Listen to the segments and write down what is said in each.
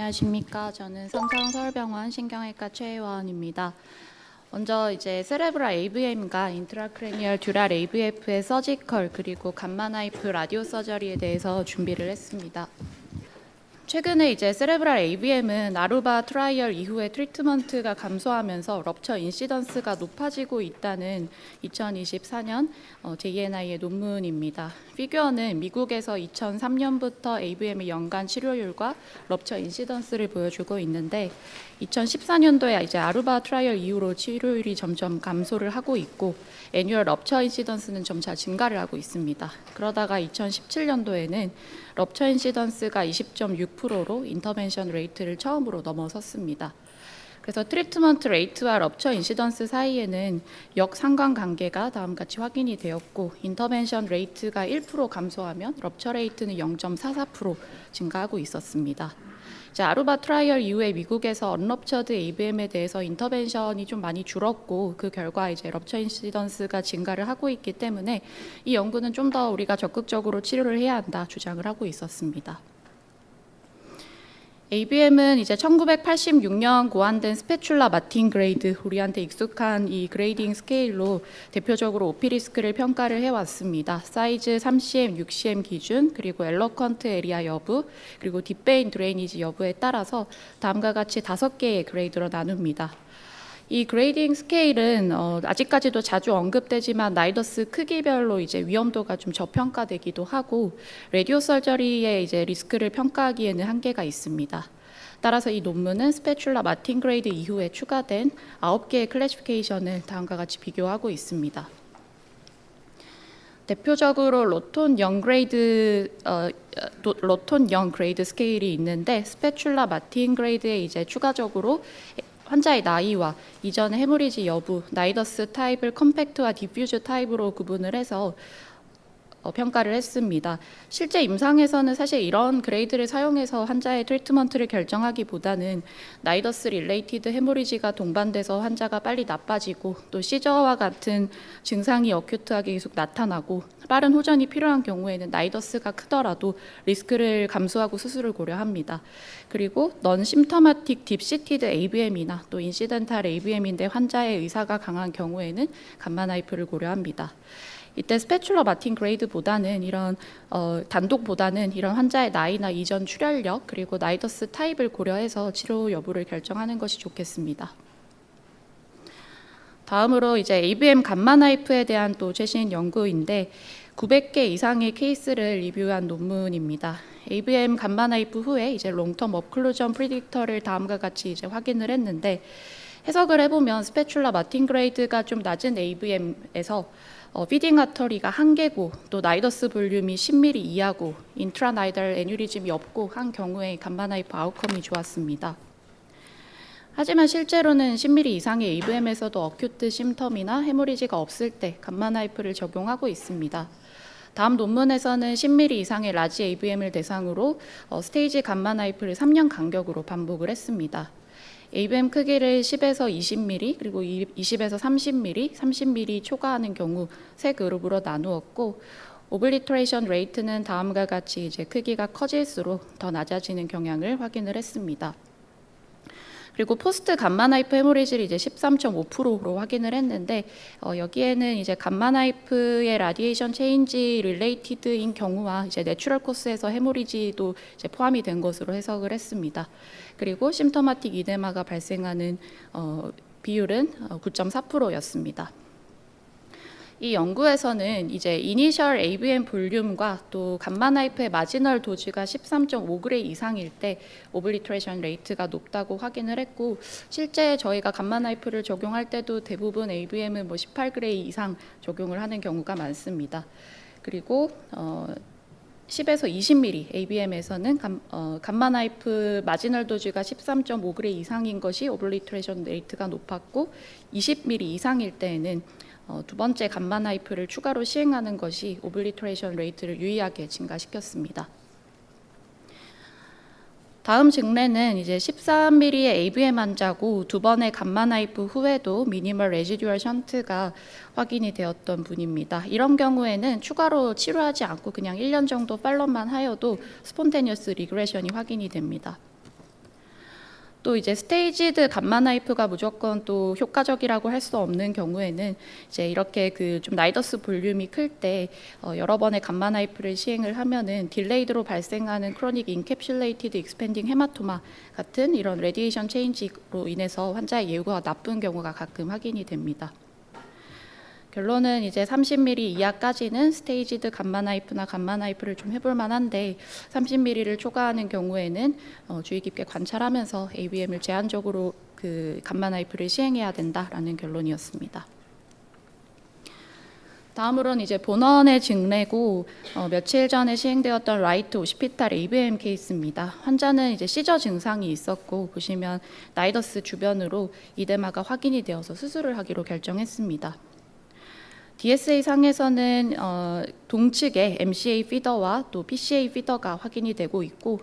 안녕하십니까. 저는 삼성서울병원 신경외과 최혜원입니다. 먼저 이제 세레브랄 AVM과 인트라크레니얼 듀랄 AVF의 서지컬 그리고 감마나이프 라디오 서저리에 대해서 준비를 했습니다. 최근에 이제 세레브랄 AVM은 아루바 트라이얼 이후에 트리트먼트가 감소하면서 럽처 인시던스가 높아지고 있다는 2024년 JNI의 논문입니다. 피규어는 미국에서 2003년부터 AVM의 연간 치료율과 럽처 인시던스를 보여주고 있는데 2014년도에 이제 아루바 트라이얼 이후로 치료율이 점점 감소를 하고 있고 애뉴얼 럽처 인시던스는 점차 증가를 하고 있습니다. 그러다가 2017년도에는 럽처 인시던스가 20.6%로 인터벤션 레이트를 처음으로 넘어섰습니다. 그래서 트리트먼트 레이트와 럽처 인시던스 사이에는 역상관관계가 다음같이 확인이 되었고 인터벤션 레이트가 1% 감소하면 럽처 레이트는 0.44% 증가하고 있었습니다. 이제 아루바 트라이얼 이후에 미국에서 언럽처드 AVM에 대해서 인터벤션이 좀 많이 줄었고 그 결과 이제 럽처 인시던스가 증가를 하고 있기 때문에 이 연구는 좀 더 우리가 적극적으로 치료를 해야 한다 주장을 하고 있었습니다. AVM은 이제 1986년 고안된 스패출라 마틴 그레이드, 우리한테 익숙한 이 그레이딩 스케일로 대표적으로 오피리스크를 평가를 해왔습니다. 사이즈 3cm, 6cm 기준, 그리고 엘러컨트 에리아 여부, 그리고 딥베인 드레이니지 여부에 따라서 다음과 같이 5개의 그레이드로 나눕니다. 이 그레이딩 스케일은 아직까지도 자주 언급되지만 나이더스 크기별로 이제 위험도가 좀 저평가되기도 하고 라디오 서저리의 이제 리스크를 평가하기에는 한계가 있습니다. 따라서 이 논문은 스패출라 마틴 그레이드 이후에 추가된 9개의 클래시피케이션을 다음과 같이 비교하고 있습니다. 대표적으로 로톤 영 그레이드 스케일이 있는데 스패출라 마틴 그레이드에 이제 추가적으로 환자의 나이와 이전의 헤모리지 여부, 나이더스 타입을 컴팩트와 디퓨즈 타입으로 구분을 해서 평가를 했습니다. 실제 임상에서는 사실 이런 그레이드를 사용해서 환자의 트리트먼트를 결정하기보다는 나이더스 릴레이티드 헤모리지가 동반돼서 환자가 빨리 나빠지고 또 시저와 같은 증상이 어큐트하게 계속 나타나고 빠른 호전이 필요한 경우에는 나이더스가 크더라도 리스크를 감수하고 수술을 고려합니다. 그리고 넌 심터마틱 딥시티드 AVM이나 또 인시덴탈 AVM인데 환자의 의사가 강한 경우에는 감마나이프를 고려합니다. 이때 스패출러 마틴 그레이드보다는 이런 단독보다는 이런 환자의 나이나 이전 출혈력 그리고 나이더스 타입을 고려해서 치료 여부를 결정하는 것이 좋겠습니다. 다음으로 이제 AVM 감마나이프에 대한 또 최신 연구인데 900개 이상의 케이스를 리뷰한 논문입니다. AVM 감마나이프 후에 이제 롱텀 업클루전 프리딕터를 다음과 같이 이제 확인을 했는데 해석을 해보면 스패출라 마틴 그레이드가 좀 낮은 AVM에서 피딩 아터리가 1개고 또 나이더스 볼륨이 10mm 이하고 인트라나이달 애뉴리즘이 없고 한 경우에 감마나이프 아웃컴이 좋았습니다. 하지만 실제로는 10mm 이상의 AVM에서도 어큐트 심텀이나 헤모리지가 없을 때 감마나이프를 적용하고 있습니다. 다음 논문에서는 10mm 이상의 라지 AVM을 대상으로 스테이지 감마나이프를 3년 간격으로 반복을 했습니다. AVM 크기를 10에서 20mm 그리고 20에서 30mm, 30mm 초과하는 경우 세 그룹으로 나누었고 오블리터레이션 레이트는 다음과 같이 이제 크기가 커질수록 더 낮아지는 경향을 확인을 했습니다. 그리고 포스트 감마나이프 헤모리지를 이제 13.5%로 확인을 했는데 여기에는 이제 감마나이프의 라디에이션 체인지 릴레이티드인 경우와 이제 내추럴 코스에서 헤모리지도 이제 포함이 된 것으로 해석을 했습니다. 그리고 심터마틱 이데마가 발생하는 비율은 9.4%였습니다. 이 연구에서는 이제 이니셜 AVM 볼륨과 또 감마나이프의 마지널 도즈가 13.5g 이상일 때 오블리트레이션 레이트가 높다고 확인을 했고 실제 저희가 감마나이프를 적용할 때도 대부분 AVM은 18g 이상 적용을 하는 경우가 많습니다. 그리고 10에서 20mm AVM에서는 감마나이프 마지널 도즈가 13.5g 이상인 것이 오블리트레이션 레이트가 높았고 20mm 이상일 때에는 두 번째 감마나이프를 추가로 시행하는 것이 오블리트레이션 레이트를 유의하게 증가시켰습니다. 다음 증례는 이제 13mm의 AVM 환자고 두 번의 감마나이프 후에도 미니멀 레지듀얼 션트가 확인이 되었던 분입니다. 이런 경우에는 추가로 치료하지 않고 그냥 1년 정도 팔로우만 하여도 스폰테니어스 리그레션이 확인이 됩니다. 또 이제 스테이지드 감마 나이프가 무조건 또 효과적이라고 할 수 없는 경우에는 이제 이렇게 그 좀 나이더스 볼륨이 클 때 여러 번의 감마 나이프를 시행을 하면은 딜레이드로 발생하는 크로닉 인캡슐레이티드 익스펜딩 헤마토마 같은 이런 레디에이션 체인지로 인해서 환자의 예후가 나쁜 경우가 가끔 확인이 됩니다. 결론은 이제 30mm 이하까지는 스테이지드 감마 나이프나 감마 나이프를 좀 해볼 만한데 30mm를 초과하는 경우에는 주의 깊게 관찰하면서 ABM을 제한적으로 그 감마 나이프를 시행해야 된다라는 결론이었습니다. 다음으로는 이제 본원의 증례고 며칠 전에 시행되었던 라이트 오시피탈 ABM 케이스입니다. 환자는 이제 시저 증상이 있었고 보시면 나이더스 주변으로 이데마가 확인이 되어서 수술을 하기로 결정했습니다. DSA 상에서는 동측에 MCA 피더와 또 PCA 피더가 확인이 되고 있고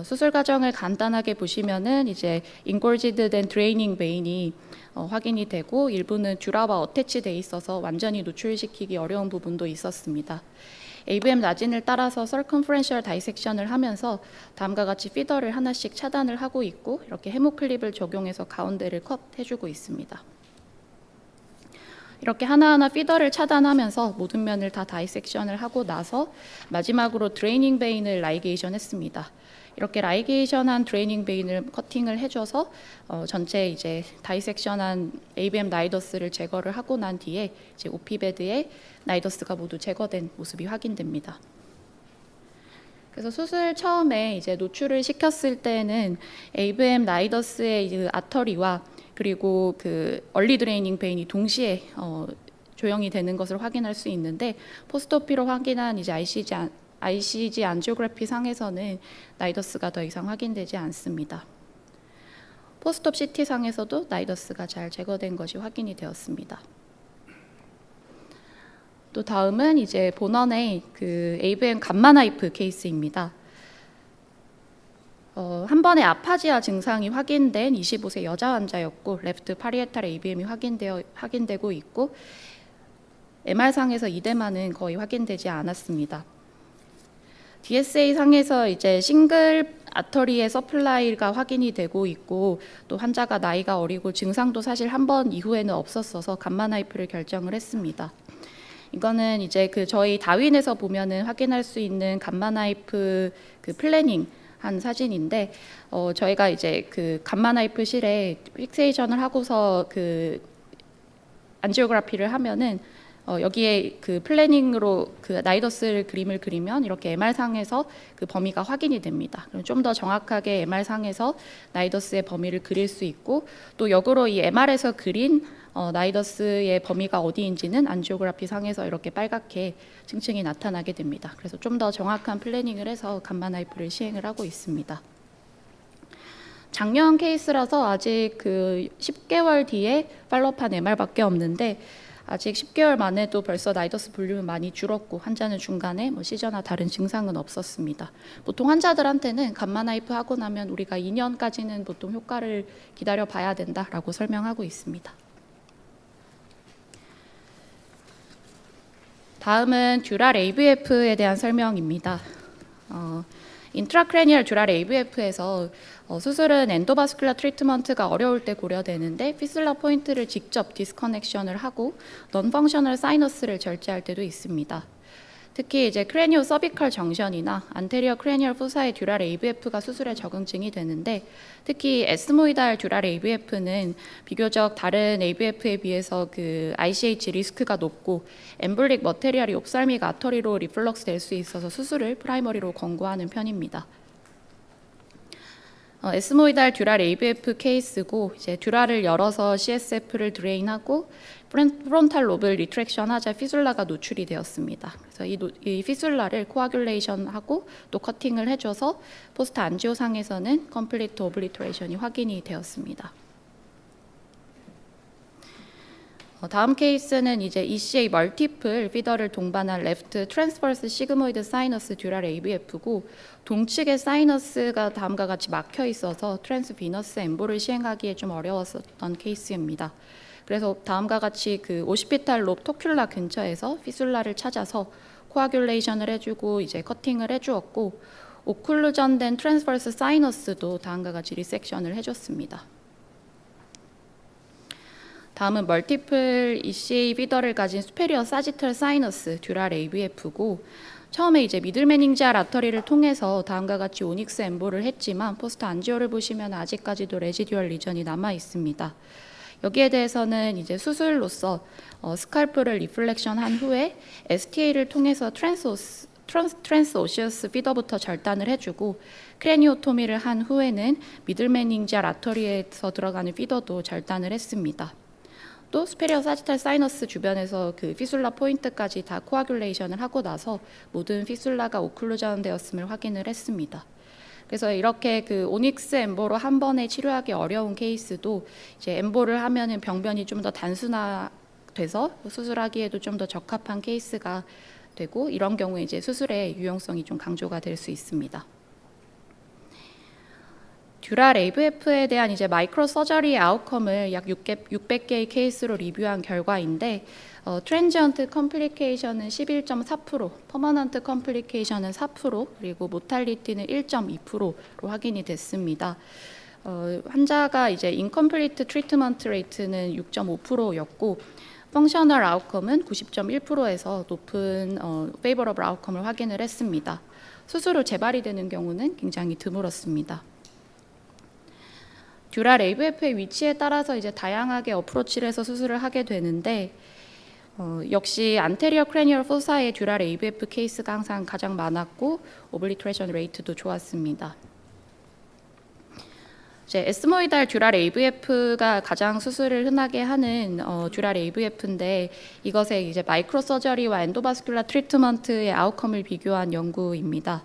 수술 과정을 간단하게 보시면은 이제 인골지드 된 드레이닝 베인이 확인이 되고 일부는 듀라와 어태치돼 있어서 완전히 노출시키기 어려운 부분도 있었습니다. ABM 나진을 따라서 서컴프렌셜 다이섹션을 하면서 다음과 같이 피더를 하나씩 차단을 하고 있고 이렇게 헤모클립을 적용해서 가운데를 컷해주고 있습니다. 이렇게 하나하나 피더를 차단하면서 모든 면을 다 다이섹션을 하고 나서 마지막으로 드레이닝 베인을 라이게이션 했습니다. 이렇게 라이게이션한 드레이닝 베인을 커팅을 해줘서 전체 이제 다이섹션한 ABM 나이더스를 제거를 하고 난 뒤에 이제 OP베드에 나이더스가 모두 제거된 모습이 확인됩니다. 그래서 수술 처음에 이제 노출을 시켰을 때는 ABM 나이더스의 그 아터리와 그리고 그 얼리 드레이닝 베인이 동시에 조형이 되는 것을 확인할 수 있는데 포스트오피로 확인한 이제 ICG 안지오그래피 상에서는 나이더스가 더 이상 확인되지 않습니다. 포스트옵 CT 상에서도 나이더스가 잘 제거된 것이 확인이 되었습니다. 또 다음은 이제 본원의 그 ABM 감마 나이프 케이스입니다. 한 번에 아파지아 증상이 확인된 25세 여자 환자였고 레프트 파리에탈 ABM이 확인되고 있고 MR상에서 이데마는 거의 확인되지 않았습니다. DSA 상에서 이제 싱글 아터리의 서플라이가 확인이 되고 있고 또 환자가 나이가 어리고 증상도 사실 한 번 이후에는 없었어서 감마 나이프를 결정을 했습니다. 이거는 이제 그 저희 다윈에서 보면은 확인할 수 있는 감마 나이프 그 플래닝 한 사진인데 저희가 이제 그 감마 나이프 실에 픽세이션을 하고서 그 안지오그래피를 하면은 여기에 그 플래닝으로 그 나이더스 그림을 그리면 이렇게 MR상에서 그 범위가 확인이 됩니다. 좀 더 정확하게 MR상에서 나이더스의 범위를 그릴 수 있고 또 역으로 이 MR에서 그린 나이더스의 범위가 어디인지는 안지오그래피 상에서 이렇게 빨갛게 층층이 나타나게 됩니다. 그래서 좀 더 정확한 플래닝을 해서 감마 나이프를 시행을 하고 있습니다. 작년 케이스라서 아직 그 10개월 뒤에 팔로우한 MR밖에 없는데 아직 10개월 만에도 벌써 나이더스 볼륨은 많이 줄었고 환자는 중간에 뭐 시저나 다른 증상은 없었습니다. 보통 환자들한테는 감마 나이프 하고 나면 우리가 2년까지는 보통 효과를 기다려 봐야 된다라고 설명하고 있습니다. 다음은 듀랄 AVF에 대한 설명입니다. 인트라크레니얼 듀랄 AVF에서 수술은 엔도바스큘라 트리트먼트가 어려울 때 고려되는데 피슐라 포인트를 직접 디스커넥션을 하고 넌펑셔널 사이너스를 절제할 때도 있습니다. 특히 이제 크레니오 서비컬 정션이나 안테리어 크레니얼 포사의 듀랄 AVF가 수술에 적응증이 되는데 특히 에스모이달 듀랄 AVF는 비교적 다른 AVF에 비해서 그 ICH 리스크가 높고 엠블릭 머테리얼이 옵살믹 아터리로 리플럭스 될 수 있어서 수술을 프라이머리로 권고하는 편입니다. 에스모이달 듀랄 AVF 케이스고 이제 듀랄을 열어서 CSF를 드레인하고 프론탈 로브를 리트랙션하자 피술라가 노출이 되었습니다. 그래서 이 피술라를 코아귤레이션하고 또 커팅을 해줘서 포스트 안지오상에서는 컴플리트 오블리터레이션이 확인이 되었습니다. 다음 케이스는 이제 ECA 멀티플 피더를 동반한 레프트 트랜스버스 시그모이드 사이너스 듀랄 AVF고 동측의 사이너스가 다음과 같이 막혀 있어서 트랜스비너스 엠보를 시행하기에 좀 어려웠었던 케이스입니다. 그래서 다음과 같이 그 오시피탈 롭 토큘라 근처에서 피술라를 찾아서 코아귤레이션을 해주고 이제 커팅을 해주었고 오클루전된 트랜스버스 사이너스도 다음과 같이 리섹션을 해줬습니다. 다음은 멀티플 ECA 비더를 가진 수페리어 사지털 사이너스 듀랄 AVF고, 처음에 이제 미들메닝지알 아터리를 통해서 다음과 같이 오닉스 엠보를 했지만 포스트 안지오를 보시면 아직까지도 레지듀얼 리전이 남아 있습니다. 여기에 대해서는 이제 수술로서 스칼프를 리플렉션 한 후에 STA를 통해서 트랜스오시어스 피더부터 절단을 해주고, 크레니오토미를 한 후에는 미들메닝지알 아터리에서 들어가는 피더도 절단을 했습니다. 또 스페리어 사지탈 사이너스 주변에서 그 피술라 포인트까지 다 코아귤레이션을 하고 나서 모든 피술라가 오클루전 되었음을 확인을 했습니다. 그래서 이렇게 그 오닉스 엠보로 한 번에 치료하기 어려운 케이스도 이제 엠보를 하면은 병변이 좀 더 단순화돼서 수술하기에도 좀 더 적합한 케이스가 되고, 이런 경우에 이제 수술의 유용성이 좀 강조가 될 수 있습니다. 듀랄 AVF에 대한 이제 마이크로 서저리 아웃컴을 약 600개의 케이스로 리뷰한 결과인데, 트랜지언트 컴플리케이션은 11.4%, 퍼머넌트 컴플리케이션은 4%, 그리고 모탈리티는 1.2%로 확인이 됐습니다. 환자가 이제 인컴플리트 트리트먼트 레이트는 6.5%였고, 펑셔널 아웃컴은 90.1%에서 높은 페이버러블 아웃컴을 확인을 했습니다. 수술 후 재발이 되는 경우는 굉장히 드물었습니다. 듀랄 AVF의 위치에 따라서 이제 다양하게 어프로치를 해서 수술을 하게 되는데, 역시 안테리어 크레니얼 포사의 듀랄 AVF 케이스가 항상 가장 많았고 오블리트레이션 레이트도 좋았습니다. 이제 에스모이달 듀랄 AVF가 가장 수술을 흔하게 하는 듀랄 AVF인데, 이것의 이제 마이크로 서저리와 엔도바스큘라 트리트먼트의 아웃컴을 비교한 연구입니다.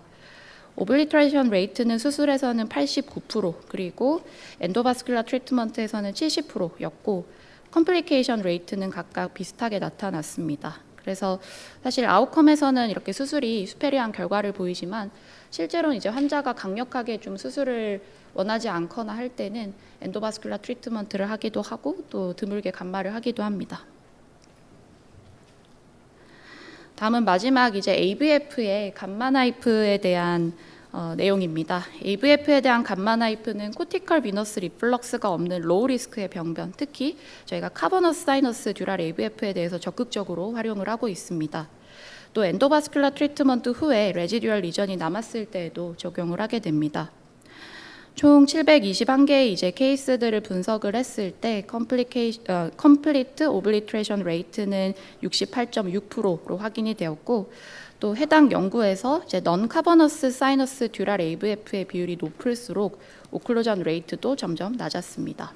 오블리트레이션 레이트는 수술에서는 89%, 그리고 엔도바스큘라 트리트먼트에서는 70%였고, 컴플리케이션 레이트는 각각 비슷하게 나타났습니다. 그래서 사실 아웃컴에서는 이렇게 수술이 수페리어한 결과를 보이지만, 실제로는 이제 환자가 강력하게 좀 수술을 원하지 않거나 할 때는 엔도바스큘라 트리트먼트를 하기도 하고 또 드물게 감마를 하기도 합니다. 다음은 마지막 이제 AVF의 감마 나이프에 대한 내용입니다. AVF에 대한 감마 나이프는 코티컬 비너스 리플럭스가 없는 로우 리스크의 병변, 특히 저희가 카버너스 사이너스 듀랄 AVF에 대해서 적극적으로 활용을 하고 있습니다. 또 엔도바스큘라 트리트먼트 후에 레지듀얼 리전이 남았을 때에도 적용을 하게 됩니다. 총 721개의 이제 케이스들을 분석을 했을 때 컴플리트 오블리트레이션 레이트는 68.6%로 확인이 되었고, 또 해당 연구에서 이제 넌 카버너스 사이너스 듀랄 AVF의 비율이 높을수록 오클루전 레이트도 점점 낮았습니다.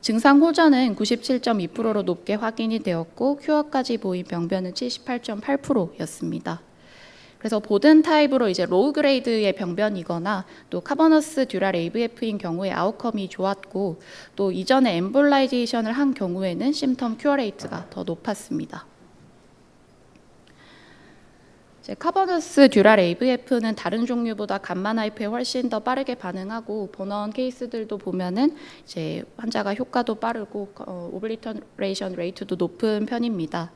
증상 호전은 97.2%로 높게 확인이 되었고, 큐어까지 보인 병변은 78.8%였습니다. 그래서 보든 타입으로 이제 로우 그레이드의 병변이거나 또 카버너스 듀랄 AVF인 경우에 아웃컴이 좋았고, 또 이전에 엠볼라이제이션을 한 경우에는 심텀 큐어 레이트가 더 높았습니다. 카버너스 듀랄 AVF는 다른 종류보다 감마 나이프에 훨씬 더 빠르게 반응하고, 본원 케이스들도 보면은 이제 환자가 효과도 빠르고 오블리터레이션 레이트도 높은 편입니다.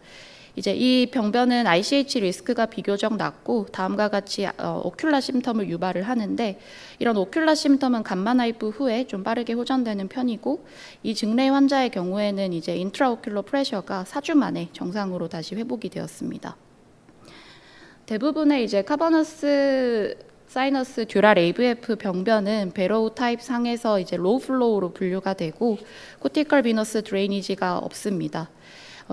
이제 이 병변은 ICH 리스크가 비교적 낮고 다음과 같이 오큘라 심텀을 유발을 하는데, 이런 오큘라 심텀은 감마 나이프 후에 좀 빠르게 호전되는 편이고, 이 증례 환자의 경우에는 이제 인트라오큘러 프레셔가 4주 만에 정상으로 다시 회복이 되었습니다. 대부분의 이제 카버너스 사이너스 듀랄 AVF 병변은 베로우 타입 상에서 이제 로우 플로우로 분류가 되고, 코티컬 비너스 드레이니지가 없습니다.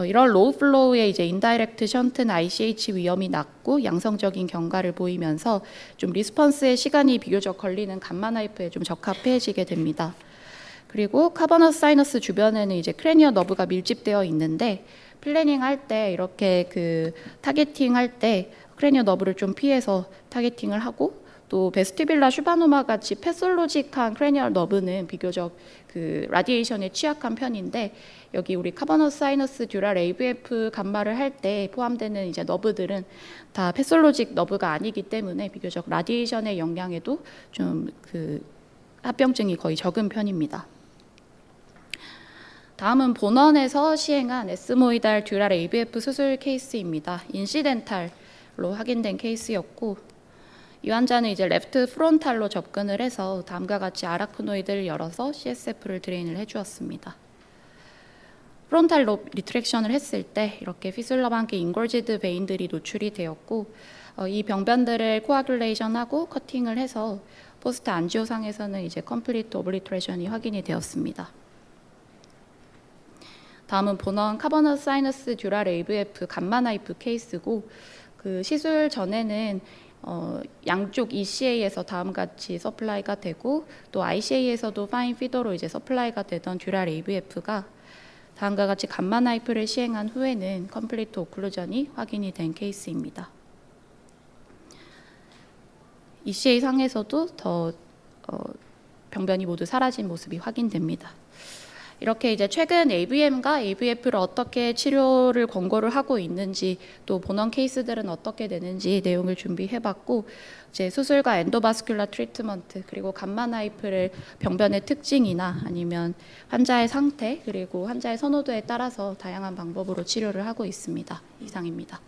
이런 로우 플로우의 이제 인다이렉트 션트는 ICH 위험이 낮고 양성적인 경과를 보이면서 좀 리스폰스의 시간이 비교적 걸리는 감마 나이프에 좀 적합해지게 됩니다. 그리고 카버너스 사이너스 주변에는 이제 크레니어 너브가 밀집되어 있는데, 플래닝 할 때 이렇게 그 타겟팅 할 때 크레니어 너브를 좀 피해서 타겟팅을 하고, 또 베스티뷸라 슈바노마 같이 패솔로직한 크레니얼 너브는 비교적 그 라디에이션에 취약한 편인데, 여기 우리 카버너스 사이너스 듀랄 AVF 감마를 할 때 포함되는 이제 너브들은 다 패솔로직 너브가 아니기 때문에 비교적 라디에이션의 영향에도 좀 그 합병증이 거의 적은 편입니다. 다음은 본원에서 시행한 에스모이달 듀랄 AVF 수술 케이스입니다. 인시덴탈로 확인된 케이스였고, 이 환자는 이제 레프트 프론탈로 접근을 해서 다음과 같이 아라크노이드를 열어서 CSF를 드레인을 해주었습니다. 프론탈 롭 리트랙션을 했을 때 이렇게 피술러와 함께 인골지드 베인들이 노출이 되었고 이 병변들을 코아듈레이션하고 커팅을 해서 포스트 안지오상에서는 이제 컴플리트 오블리트레이션이 확인이 되었습니다. 다음은 본원 카버너스 사이너스 듀랄 AVF 감마 나이프 케이스고 그 시술 전에는 양쪽 ECA에서 다음과 같이 서플라이가 되고 또 ICA에서도 파인 피더로 이제 서플라이가 되던 듀랄 AVF가 다음과 같이 감마 나이프를 시행한 후에는 컴플리트 오클루전이 확인이 된 케이스입니다. ECA 상에서도 더 병변이 모두 사라진 모습이 확인됩니다. 이렇게 이제 최근 AVM과 AVF를 어떻게 치료를 권고를 하고 있는지 또 본원 케이스들은 어떻게 되는지 내용을 준비해봤고 이제 수술과 엔도바스큘라 트리트먼트 그리고 감마 나이프를 병변의 특징이나 아니면 환자의 상태 그리고 환자의 선호도에 따라서 다양한 방법으로 치료를 하고 있습니다. 이상입니다.